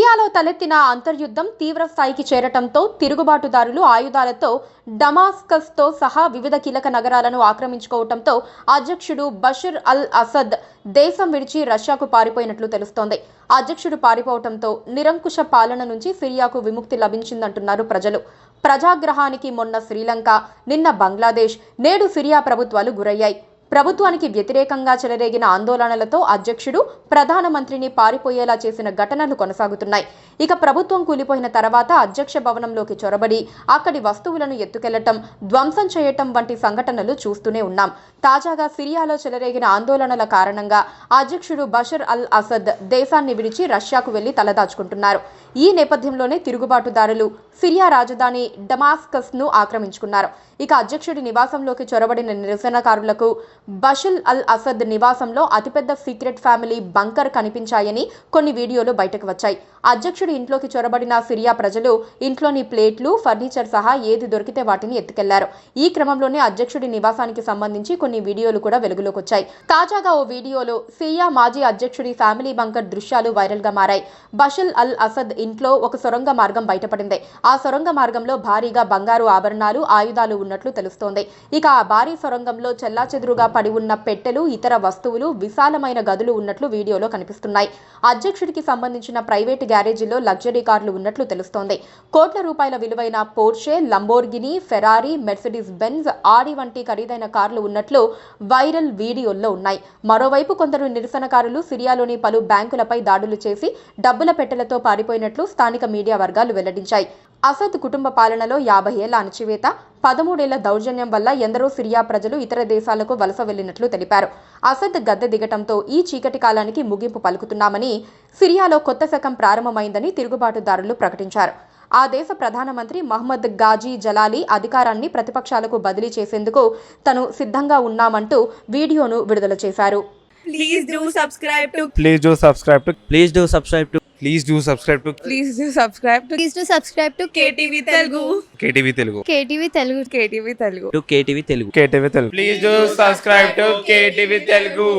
సిరియాలో తలెత్తిన అంతర్యుద్ధం తీవ్ర స్థాయికి చేరటంతో తిరుగుబాటుదారులు ఆయుధాలతో డమాస్కస్తో సహా వివిధ కీలక నగరాలను ఆక్రమించుకోవడంతో అధ్యక్షుడు బషర్ అల్ అసద్ దేశం విడిచి రష్యాకు పారిపోయినట్లు తెలుస్తోంది. అధ్యక్షుడు పారిపోవడంతో నిరంకుశ పాలన నుంచి సిరియాకు విముక్తి లభించిందంటున్నారు ప్రజలు. ప్రజాగ్రహానికి మొన్న శ్రీలంక, నిన్న బంగ్లాదేశ్, నేడు సిరియా ప్రభుత్వాలు గురయ్యాయి. ప్రభుత్వానికి వ్యతిరేకంగా చెలరేగిన ఆందోళనలతో అధ్యక్షుడు ప్రధానమంత్రిని పారిపోయేలా చేసిన ఘటనలు కొనసాగుతున్నాయి. ఇక ప్రభుత్వం కూలిపోయిన తర్వాత అధ్యక్ష భవనంలోకి చొరబడి అక్కడి వస్తువులను ఎత్తుకెళ్లటం, ధ్వంసం చేయటం వంటి సంఘటనలు చూస్తూనే ఉన్నాం. తాజాగా సిరియాలో చెలరేగిన ఆందోళనల కారణంగా అధ్యక్షుడు బషర్ అల్ అసద్ దేశాన్ని విడిచి రష్యాకు వెళ్లి తలదాచుకుంటున్నారు. ఈ నేపథ్యంలోనే తిరుగుబాటుదారులు సిరియా రాజధాని డమాస్కస్ ను ఆక్రమించుకున్నారు. ఇక అధ్యక్షుడి నివాసంలోకి చొరబడిన నిరసనకారులకు బషర్ అల్ అసద్ నివాసంలో అతిపెద్ద సీక్రెట్ ఫ్యామిలీ బంకర్ కనిపించాయని కొన్ని వీడియోలు బయటకు వచ్చాయి. అధ్యక్షుడి ఇంట్లోకి చొరబడిన సిరియా ప్రజలు ఇంట్లోని ప్లేట్లు, ఫర్నిచర్ సహా ఏది దొరికితే వాటిని ఎత్తుకెళ్లారు. ఈ క్రమంలోనే అధ్యక్షుడి నివాసానికి సంబంధించి కొన్ని వీడియోలు కూడా వెలుగులోకి వచ్చాయి. తాజాగా ఓ వీడియోలో సిరియా మాజీ అధ్యక్షుడి ఫ్యామిలీ బంకర్ దృశ్యాలు వైరల్ గా మారాయి. బషర్ అల్ అసద్ ఇంట్లో ఒక సొరంగ మార్గం బయటపడింది. ఆ సొరంగ మార్గంలో భారీగా బంగారు ఆభరణాలు, ఆయుధాలు ఉన్నట్లు తెలుస్తోంది. ఇక ఆ భారీ సొరంగంలో చెల్లాచెదురుగా పడి ఉన్న పెట్టెలు, ఇతర వస్తువులు, విశాలమైన గదులు ఉన్నట్లు వీడియోలో కనిపిస్తున్నాయి. అధ్యక్షుడికి సంబంధించిన ప్రైవేటు గ్యారేజీలో లగ్జరీ కార్లు ఉన్నట్లు తెలుస్తోంది. కోట్ల రూపాయల విలువైన Porsche, Lamborghini, Ferrari, Mercedes Benz, Audi వంటి ఖరీదైన కార్లు ఉన్నట్లు వైరల్ వీడియోల్లో ఉన్నాయి. మరోవైపు కొందరు నిరసనకారులు సిరియాలోని పలు బ్యాంకులపై దాడులు చేసి డబ్బుల పెట్టెలతో పారిపోయినట్లు స్థానిక మీడియా వర్గాలు వెల్లడించాయి. అసద్ కుటుంబ పాలనలో 50 ఏళ్ల అణచివేత, 13 ఏళ్ల దౌర్జన్యం వల్ల ఎందరో సిరియా ప్రజలు ఇతర దేశాలకు వలస వెళ్లినట్లు తెలిపారు. అసద్ గద్దె దిగటంతో ఈ చీకటి కాలానికి ముగింపు పలుకుతున్నామని, సిరియాలో కొత్త శకం ప్రారంభమైందని తిరుగుబాటుదారులు ప్రకటించారు. ఆ దేశ ప్రధానమంత్రి మహ్మద్ గాజీ జలాలి అధికారాన్ని ప్రతిపక్షాలకు బదిలీ చేసేందుకు తాను సిద్ధంగా ఉన్నామంటూ వీడియోను విడుదల చేశారు. Please do subscribe to Please do subscribe to Please do subscribe to Please do subscribe to Please do subscribe to Please do subscribe to KTV Telugu. KTV Telugu. KTV Telugu. KTV Telugu. to KTV Telugu. KTV Telugu. Please do subscribe to KTV Telugu.